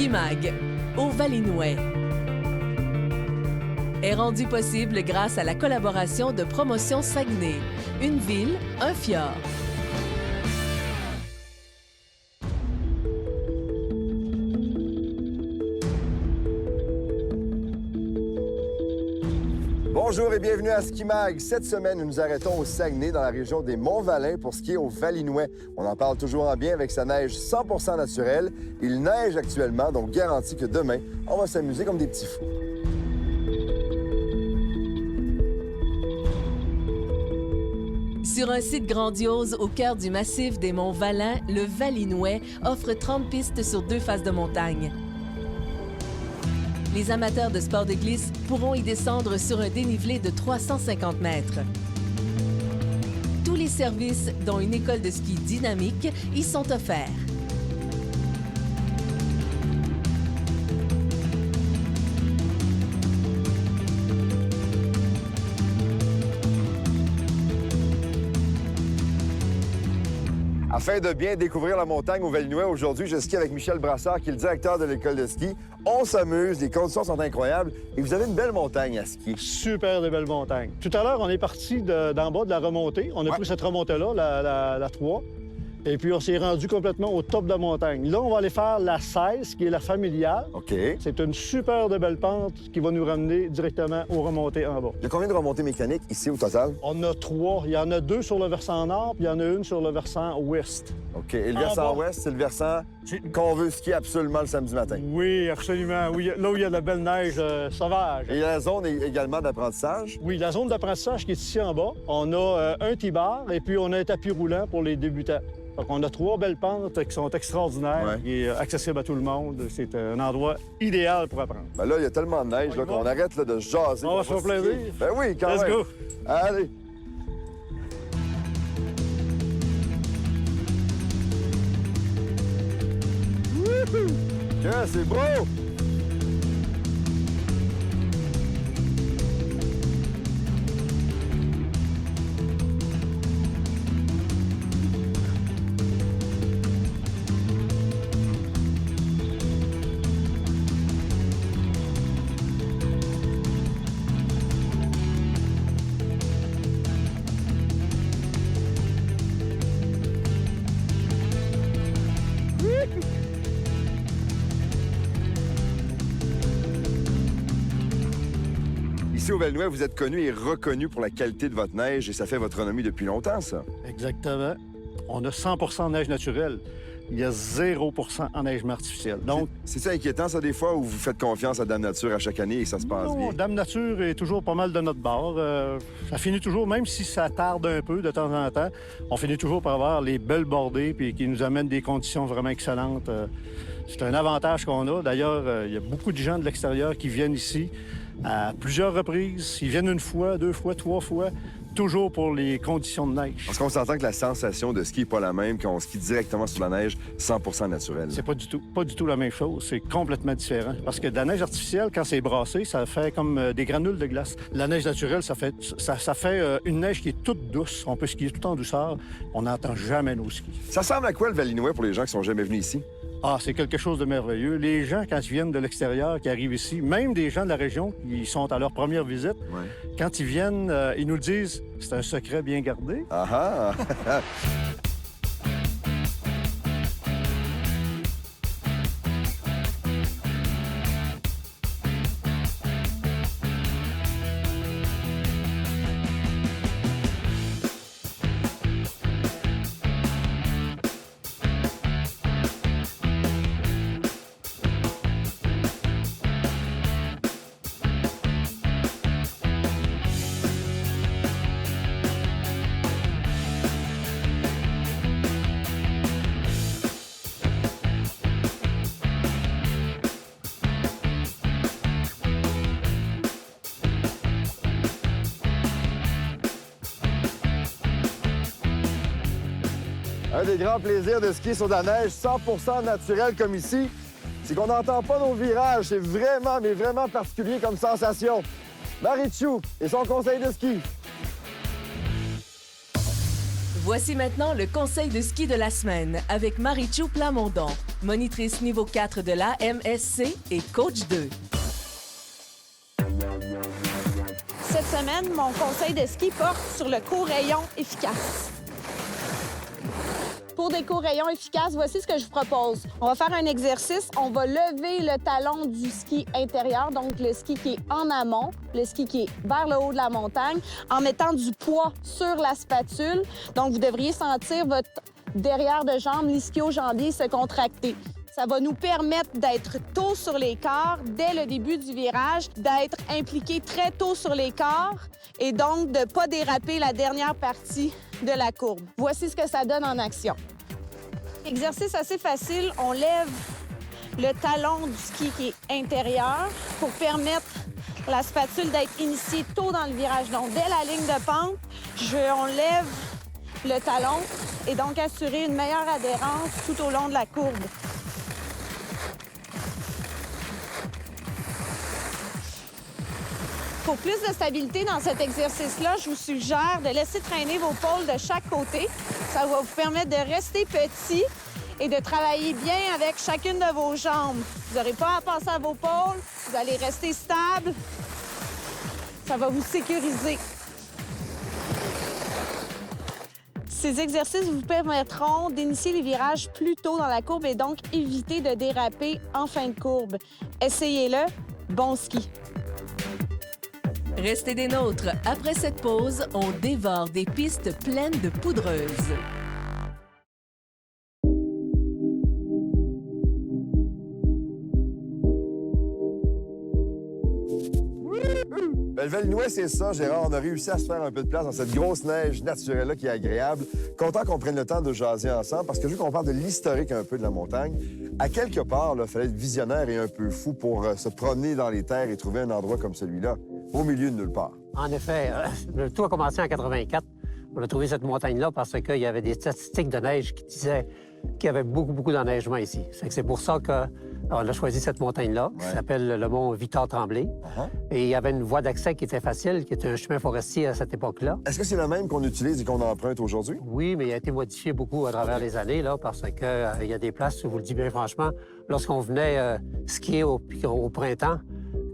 Skimag, au Valinois. Est rendu possible grâce à la collaboration de Promotion Saguenay. Une ville, un fjord. Bonjour et bienvenue à Skimag. Cette semaine, nous nous arrêtons au Saguenay, dans la région des Monts-Valin, pour skier au Valinois. On en parle toujours en bien avec sa neige 100% naturelle. Il neige actuellement, donc garanti que demain, on va s'amuser comme des petits fous. Sur un site grandiose au cœur du massif des Monts-Valin, le Valinois offre 30 pistes sur 2 faces de montagne. Les amateurs de sport de glisse pourront y descendre sur un dénivelé de 350 mètres. Tous les services, dont une école de ski dynamique, y sont offerts. Afin de bien découvrir la montagne au Valinois, aujourd'hui, je skie avec Michel Brassard, qui est le directeur de l'école de ski. On s'amuse, les conditions sont incroyables et vous avez une belle montagne à skier. Super de belles montagnes. Tout à l'heure, on est parti d'en bas de la remontée. On a pris cette remontée-là, la 3. Et puis, on s'est rendu complètement au top de la montagne. Là, on va aller faire la 16, qui est la familiale. OK. C'est une super de belle pente qui va nous ramener directement aux remontées en bas. Il y a combien de remontées mécaniques ici au total? On a 3. Il y en a 2 sur le versant nord, puis il y en a une sur le versant ouest. OK. Et le versant ouest, c'est le versant qu'on veut skier absolument le samedi matin. Oui, absolument. Oui, là où il y a de la belle neige sauvage. Et il y a la zone également d'apprentissage? Oui, la zone d'apprentissage qui est ici en bas. On a un T-bar et puis on a un tapis roulant pour les débutants. Donc, on a 3 belles pentes qui sont extraordinaires et accessibles à tout le monde. C'est un endroit idéal pour apprendre. Ben là, il y a tellement de neige qu'on arrête là, de jaser. On va se faire plaisir. Ben oui, quand même. Let's go! Allez! Wouhou! Que c'est beau! Ici au Valinois, vous êtes connu et reconnu pour la qualité de votre neige et ça fait votre renommée depuis longtemps, ça. Exactement. On a 100 de neige naturelle. Il y a 0 en neigement artificiel. Donc, c'est ça inquiétant, ça, des fois, où vous faites confiance à Dame Nature à chaque année et ça se passe bien? Dame Nature est toujours pas mal de notre bord. Ça finit toujours, même si ça tarde un peu de temps en temps, on finit toujours par avoir les belles bordées puis qui nous amènent des conditions vraiment excellentes. C'est un avantage qu'on a. D'ailleurs, il y a beaucoup de gens de l'extérieur qui viennent ici à plusieurs reprises. Ils viennent 1 fois, 2 fois, 3 fois, toujours pour les conditions de neige. Parce qu'on s'entend que la sensation de ski n'est pas la même quand on skie directement sur la neige 100 naturelle. C'est pas du tout la même chose. C'est complètement différent. Parce que de la neige artificielle, quand c'est brassé, ça fait comme des granules de glace. La neige naturelle, ça fait une neige qui est toute douce. On peut skier tout en douceur. On n'entend jamais nos skis. Ça ressemble à quoi le Valinois pour les gens qui sont jamais venus ici? Ah, c'est quelque chose de merveilleux. Les gens, quand ils viennent de l'extérieur, qui arrivent ici, même des gens de la région qui sont à leur première visite, quand ils viennent, ils nous le disent, c'est un secret bien gardé. Ah ah! Un des grands plaisirs de skier sur de la neige 100 naturelle comme ici, c'est qu'on n'entend pas nos virages. C'est vraiment, mais vraiment particulier comme sensation. Marie Tchou et son conseil de ski. Voici maintenant le conseil de ski de la semaine avec Marie-Chou Plamondon, monitrice niveau 4 de la MSC et coach 2. Cette semaine, mon conseil de ski porte sur le court rayon efficace. Pour des courts rayons efficaces, voici ce que je vous propose. On va faire un exercice. On va lever le talon du ski intérieur, donc le ski qui est en amont, le ski qui est vers le haut de la montagne, en mettant du poids sur la spatule. Donc, vous devriez sentir votre derrière de jambe, l'ischio-jambier se contracter. Ça va nous permettre d'être tôt sur les corps dès le début du virage, d'être impliqué très tôt sur les corps et donc de ne pas déraper la dernière partie de la courbe. Voici ce que ça donne en action. Exercice assez facile, on lève le talon du ski qui est intérieur pour permettre la spatule d'être initiée tôt dans le virage. Donc, dès la ligne de pente, on lève le talon et donc assurer une meilleure adhérence tout au long de la courbe. Pour plus de stabilité dans cet exercice-là, je vous suggère de laisser traîner vos pôles de chaque côté. Ça va vous permettre de rester petit et de travailler bien avec chacune de vos jambes. Vous n'aurez pas à penser à vos pôles, vous allez rester stable. Ça va vous sécuriser. Ces exercices vous permettront d'initier les virages plus tôt dans la courbe et donc éviter de déraper en fin de courbe. Essayez-le. Bon ski! Restez des nôtres. Après cette pause, on dévore des pistes pleines de poudreuses. Le Valinois, c'est ça, Gérard. On a réussi à se faire un peu de place dans cette grosse neige naturelle-là qui est agréable. Content qu'on prenne le temps de jaser ensemble parce que je veux qu'on parle de l'historique un peu de la montagne. À quelque part, il fallait être visionnaire et un peu fou pour se promener dans les terres et trouver un endroit comme celui-là, au milieu de nulle part. En effet, le tout a commencé en 84. On a trouvé cette montagne-là parce qu'il y avait des statistiques de neige qui disaient qu'il y avait beaucoup d'enneigement ici. C'est pour ça qu'on a choisi cette montagne-là, qui s'appelle le mont Victor-Tremblay. Et il y avait une voie d'accès qui était facile, qui était un chemin forestier à cette époque-là. Est-ce que c'est le même qu'on utilise et qu'on emprunte aujourd'hui? Oui, mais il a été modifié beaucoup à travers les années, là, parce qu'il y a des places, je vous le dis bien franchement, lorsqu'on venait skier au printemps,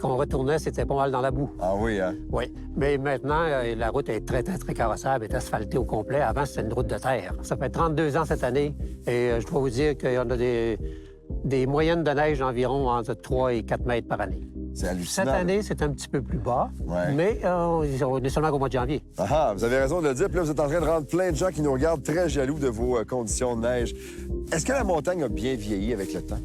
qu'on retournait, c'était pas mal dans la boue. Ah oui, hein? Oui. Mais maintenant, la route est très carrossable, est asphaltée au complet. Avant, c'était une route de terre. Ça fait 32 ans cette année et je dois vous dire qu'il y en a des moyennes de neige d'environ entre 3 et 4 mètres par année. C'est hallucinant. Cette année, c'est un petit peu plus bas, mais on est seulement qu'au mois de janvier. Ah, vous avez raison de le dire. Puis là, vous êtes en train de rendre plein de gens qui nous regardent très jaloux de vos conditions de neige. Est-ce que la montagne a bien vieilli avec le temps?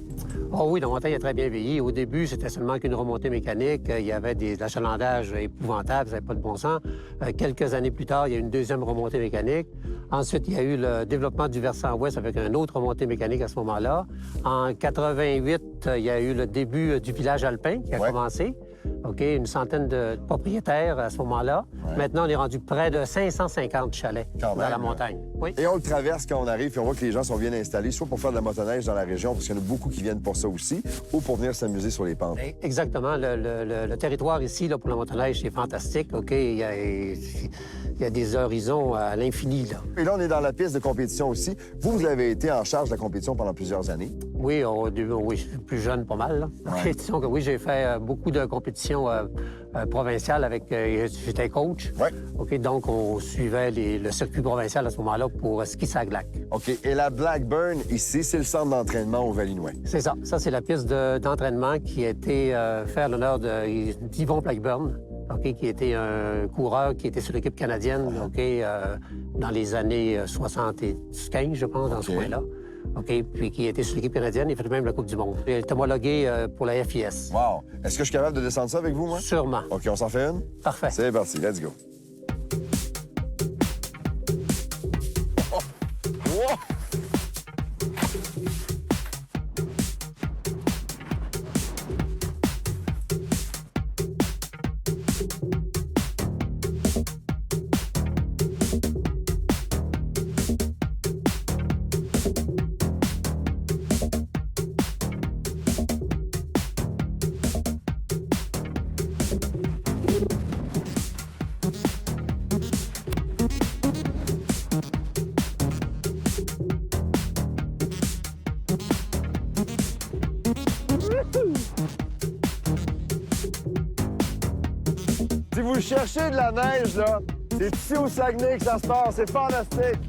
Oh oui, la montagne a très bien vieilli. Au début, c'était seulement qu'une remontée mécanique. Il y avait des achalandages épouvantables, ça n'avait pas de bon sens. Quelques années plus tard, il y a eu une deuxième remontée mécanique. Ensuite, il y a eu le développement du versant ouest avec une autre remontée mécanique à ce moment-là. En 88, il y a eu le début du village alpin qui a commencé. OK, une centaine de propriétaires à ce moment-là. Maintenant, on est rendu près de 550 chalets dans la montagne. Oui. Et on le traverse quand on arrive, puis on voit que les gens sont bien installés, soit pour faire de la motoneige dans la région, parce qu'il y en a beaucoup qui viennent pour ça aussi, ou pour venir s'amuser sur les pentes. Exactement. Le territoire ici, là, pour la motoneige, c'est fantastique. OK, il y a des horizons à l'infini, là. Et là, on est dans la piste de compétition aussi. Vous avez été en charge de la compétition pendant plusieurs années. Oui, au début, oui, plus jeune, pas mal, là. Disons que oui, j'ai fait beaucoup de compétitions provinciales avec... j'étais coach. OK, donc on suivait le circuit provincial à ce moment-là pour ski sur la glace. OK. Et la Blackburn, ici, c'est le centre d'entraînement au Valinois. C'est ça. Ça, c'est la piste d'entraînement qui a été fait à l'honneur d'Yvon Blackburn, OK, qui était un coureur qui était sur l'équipe canadienne, OK, dans les années 75, je pense, dans ce coin-là. OK, puis qui était sur l'équipe canadienne, il fait même la Coupe du Monde. Il est homologué pour la FIS. Wow! Est-ce que je suis capable de descendre ça avec vous, moi? Sûrement. OK, on s'en fait une? Parfait. C'est parti, let's go. Oh! Wow! vous cherchez de la neige, là, c'est ici au Saguenay que ça se passe. C'est fantastique.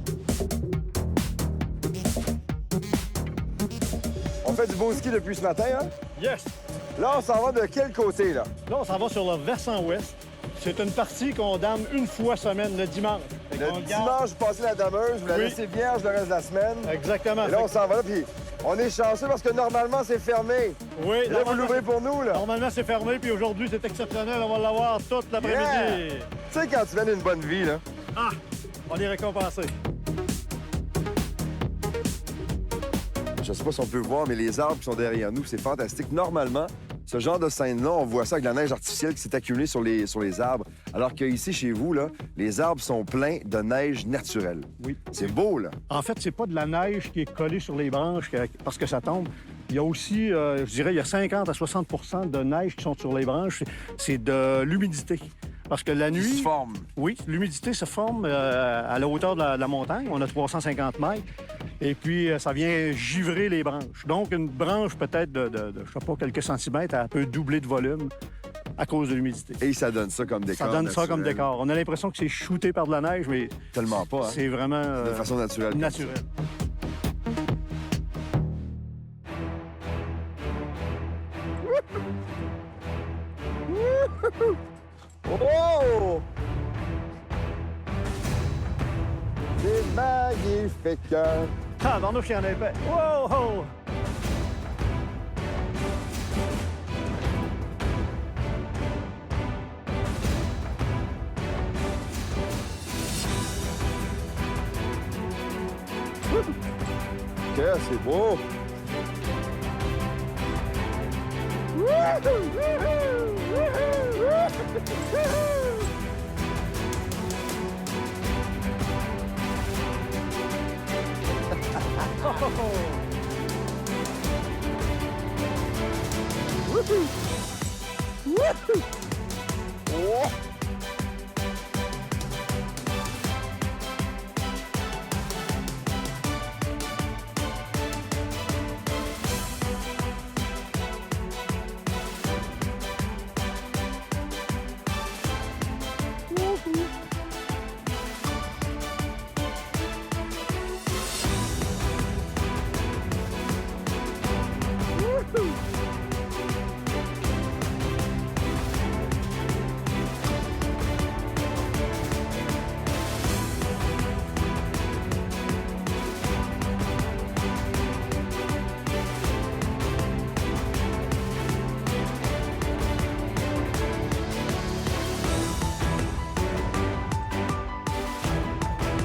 On fait du beau ski depuis ce matin, hein? Yes! Là, on s'en va de quel côté, là? Là, on s'en va sur le versant ouest. C'est une partie qu'on dame une fois semaine, le dimanche. Fait qu'on Le garde- dimanche, vous passez la dameuse, vous la Oui. laissez vierge le reste de la semaine. Exactement. Et là, on Fait s'en va là, puis on est chanceux parce que normalement, c'est fermé. que- Oui, Et là, vous l'ouvrez pour nous, là. Normalement, c'est fermé, puis aujourd'hui, c'est exceptionnel. On va l'avoir toute l'après-midi. Tu sais, quand tu mènes une bonne vie, là, Ah! On est récompensé. je sais pas si on peut voir, mais les arbres qui sont derrière nous, c'est fantastique. Normalement, ce genre de scène-là, on voit ça avec la neige artificielle qui s'est accumulée sur les arbres. Alors qu'ici, chez vous, là, les arbres sont pleins de neige naturelle. Oui. C'est beau, là. En fait, c'est pas de la neige qui est collée sur les branches parce que ça tombe. Il y a aussi, je dirais, il y a 50 à 60 de neige qui sont sur les branches. C'est de l'humidité. Parce que la Qui nuit... se forme. Oui, l'humidité se forme à la hauteur de la montagne. On a 350 mètres. Et puis, ça vient givrer les branches. Donc, une branche peut-être de je sais pas, quelques centimètres, elle peut doubler de volume à cause de l'humidité. Et ça donne ça comme décor. Ça donne ça comme naturel. décor. On a l'impression que c'est shooté par de la neige, mais Tellement pas, hein? c'est vraiment De façon naturelle. naturel. Oh! C'est magnifique! Ah, dans nos chiens épais. Wow! Oh! Que c'est beau! Oh!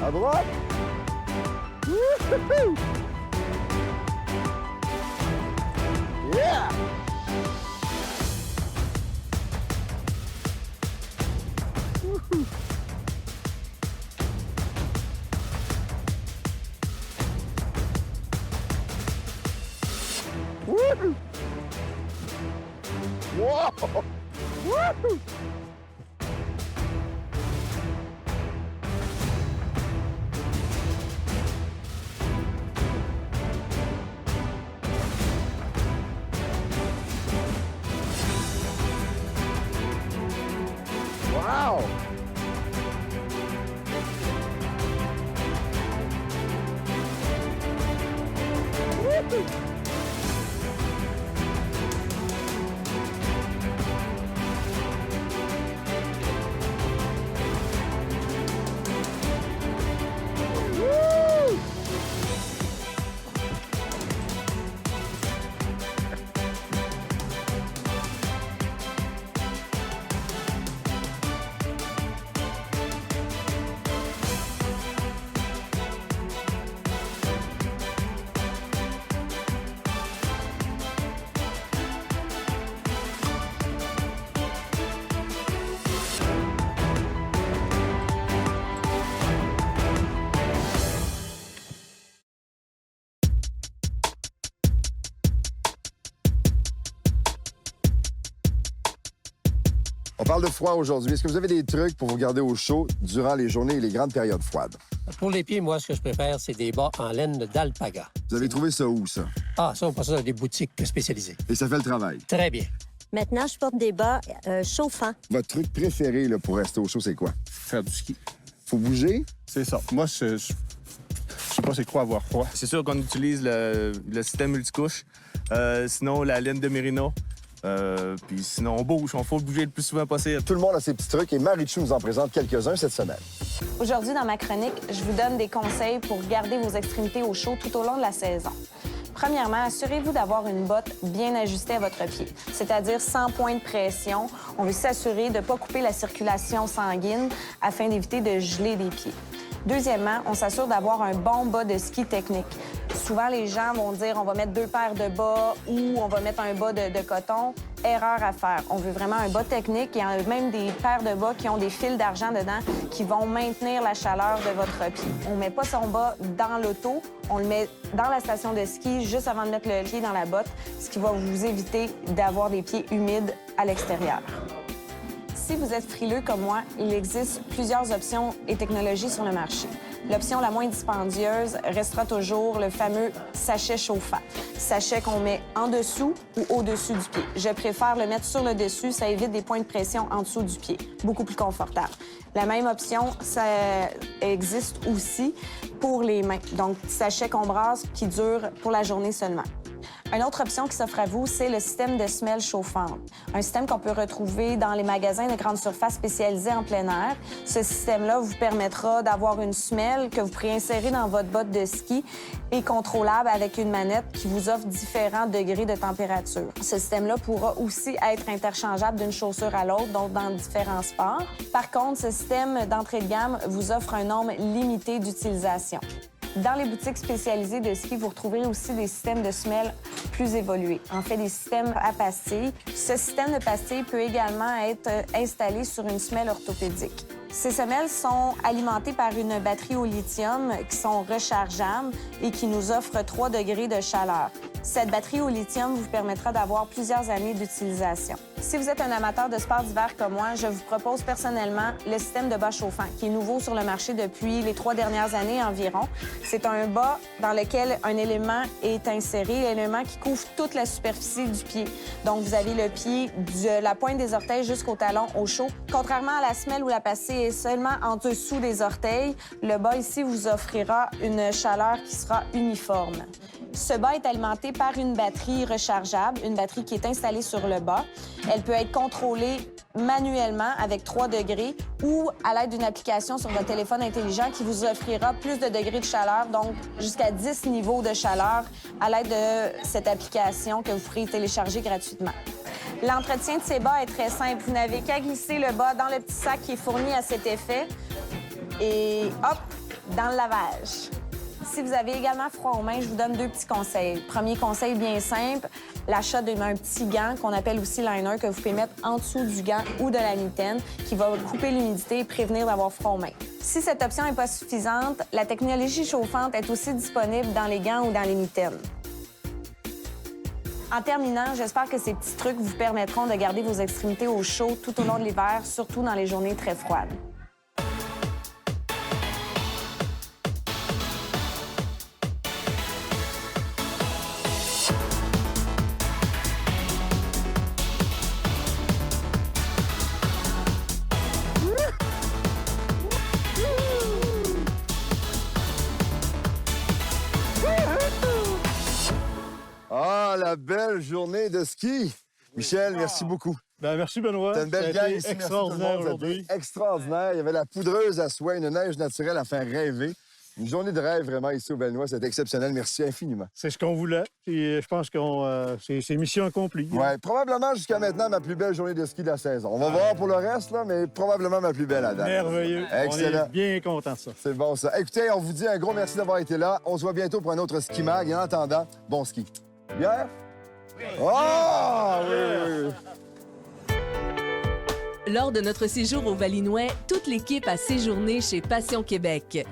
À droite. Wouhou! Yeah! Wouhou! Wouhou! Wow! Wouhou! Wow! Woo-hoo! Woo! On parle de froid aujourd'hui. Est-ce que vous avez des trucs pour vous garder au chaud durant les journées et les grandes périodes froides? Pour les pieds, moi, ce que je préfère, c'est des bas en laine d'alpaga. Vous avez trouvé ça où, ça? Ah, ça, on passe ça dans des boutiques spécialisées. Et ça fait le travail. Très bien. Maintenant, je porte des bas chauffants. Votre truc préféré là, pour rester au chaud, c'est quoi? Faire du ski. Faut bouger? C'est ça. Moi, je sais pas c'est quoi avoir froid. C'est sûr qu'on utilise le système multicouche. Sinon, la laine de Merino. Puis sinon, on bouge. On faut bouger le plus souvent possible. Tout le monde a ses petits trucs et Marichou nous en présente quelques-uns cette semaine. Aujourd'hui, dans ma chronique, je vous donne des conseils pour garder vos extrémités au chaud tout au long de la saison. Premièrement, assurez-vous d'avoir une botte bien ajustée à votre pied, c'est-à-dire sans point de pression. On veut s'assurer de ne pas couper la circulation sanguine afin d'éviter de geler les pieds. Deuxièmement, on s'assure d'avoir un bon bas de ski technique. Souvent, les gens vont dire on va mettre 2 paires de bas ou on va mettre un bas de coton. Erreur à faire. On veut vraiment un bas technique. Il y a même des paires de bas qui ont des fils d'argent dedans qui vont maintenir la chaleur de votre pied. On ne met pas son bas dans l'auto, on le met dans la station de ski juste avant de mettre le pied dans la botte, ce qui va vous éviter d'avoir des pieds humides à l'extérieur. Si vous êtes frileux comme moi, il existe plusieurs options et technologies sur le marché. L'option la moins dispendieuse restera toujours le fameux sachet chauffant. Sachet qu'on met en dessous ou au-dessus du pied. Je préfère le mettre sur le dessus, ça évite des points de pression en dessous du pied. Beaucoup plus confortable. La même option, ça existe aussi pour les mains. Donc, sachet qu'on brasse qui dure pour la journée seulement. Une autre option qui s'offre à vous, c'est le système de semelle chauffante. Un système qu'on peut retrouver dans les magasins de grande surface spécialisés en plein air. Ce système-là vous permettra d'avoir une semelle que vous pourrez insérer dans votre botte de ski et contrôlable avec une manette qui vous offre différents degrés de température. Ce système-là pourra aussi être interchangeable d'une chaussure à l'autre, donc dans différents sports. Par contre, ce système d'entrée de gamme vous offre un nombre limité d'utilisation. Dans les boutiques spécialisées de ski, vous retrouverez aussi des systèmes de semelles plus évolués. En fait, des systèmes à pastilles. Ce système de pastilles peut également être installé sur une semelle orthopédique. Ces semelles sont alimentées par une batterie au lithium qui sont rechargeables et qui nous offrent 3 degrés de chaleur. Cette batterie au lithium vous permettra d'avoir plusieurs années d'utilisation. Si vous êtes un amateur de sport d'hiver comme moi, je vous propose personnellement le système de bas chauffant, qui est nouveau sur le marché depuis les 3 dernières années environ. C'est un bas dans lequel un élément est inséré, l'élément qui couvre toute la superficie du pied. Donc, vous avez le pied de la pointe des orteils jusqu'au talon au chaud. Contrairement à la semelle où la pastille est seulement en dessous des orteils, le bas ici vous offrira une chaleur qui sera uniforme. Ce bas est alimenté par une batterie rechargeable, une batterie qui est installée sur le bas. Elle peut être contrôlée manuellement avec 3 degrés ou à l'aide d'une application sur votre téléphone intelligent qui vous offrira plus de degrés de chaleur, donc jusqu'à 10 niveaux de chaleur à l'aide de cette application que vous pourrez télécharger gratuitement. L'entretien de ces bas est très simple. Vous n'avez qu'à glisser le bas dans le petit sac qui est fourni à cet effet et hop, dans le lavage. Si vous avez également froid aux mains, je vous donne 2 petits conseils. Premier conseil bien simple, l'achat d'un petit gant qu'on appelle aussi liner que vous pouvez mettre en dessous du gant ou de la mitaine qui va couper l'humidité et prévenir d'avoir froid aux mains. Si cette option n'est pas suffisante, la technologie chauffante est aussi disponible dans les gants ou dans les mitaines. En terminant, j'espère que ces petits trucs vous permettront de garder vos extrémités au chaud tout au long de l'hiver, surtout dans les journées très froides. Ah, la belle journée de ski! Michel, merci beaucoup. Ben, merci, Benoît. C'était une belle Ça a gang été ici. extraordinaire Merci tout le monde. aujourd'hui. Extraordinaire. Il y avait la poudreuse à soie, une neige naturelle à faire rêver. Une journée de rêve vraiment ici au Bellenois. C'était exceptionnel. Merci infiniment. C'est ce qu'on voulait. Et je pense que c'est mission accomplie. Oui, probablement jusqu'à maintenant ma plus belle journée de ski de la saison. On va voir pour le reste, là, mais probablement ma plus belle à date. Merveilleux. Excellent. On est bien content de ça. C'est bon, ça. Écoutez, on vous dit un gros merci d'avoir été là. On se voit bientôt pour un autre ski mag. Et en attendant, bon ski. Bière? Oh! Oui, oui, oui. Lors de notre séjour au Valinois, toute l'équipe a séjourné chez Passion Québec.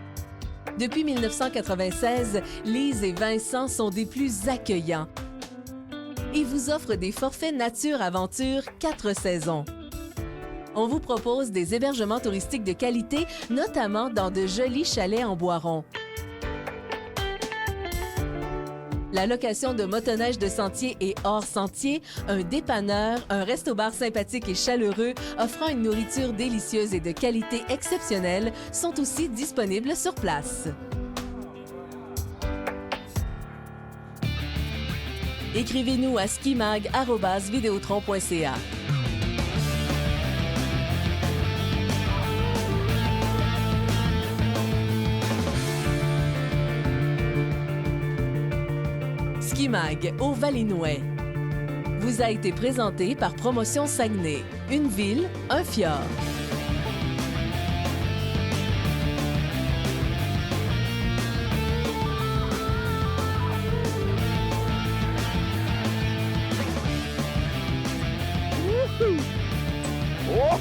Depuis 1996, Lise et Vincent sont des plus accueillants. Ils vous offrent des forfaits nature-aventure 4 saisons. On vous propose des hébergements touristiques de qualité, notamment dans de jolis chalets en bois rond. La location de motoneige de sentier et hors sentier, un dépanneur, un resto-bar sympathique et chaleureux offrant une nourriture délicieuse et de qualité exceptionnelle sont aussi disponibles sur place. Écrivez-nous à skimag@videotron.ca. Skimag au Valinois vous a été présenté par Promotion Saguenay. Une ville, un fjord. Oh!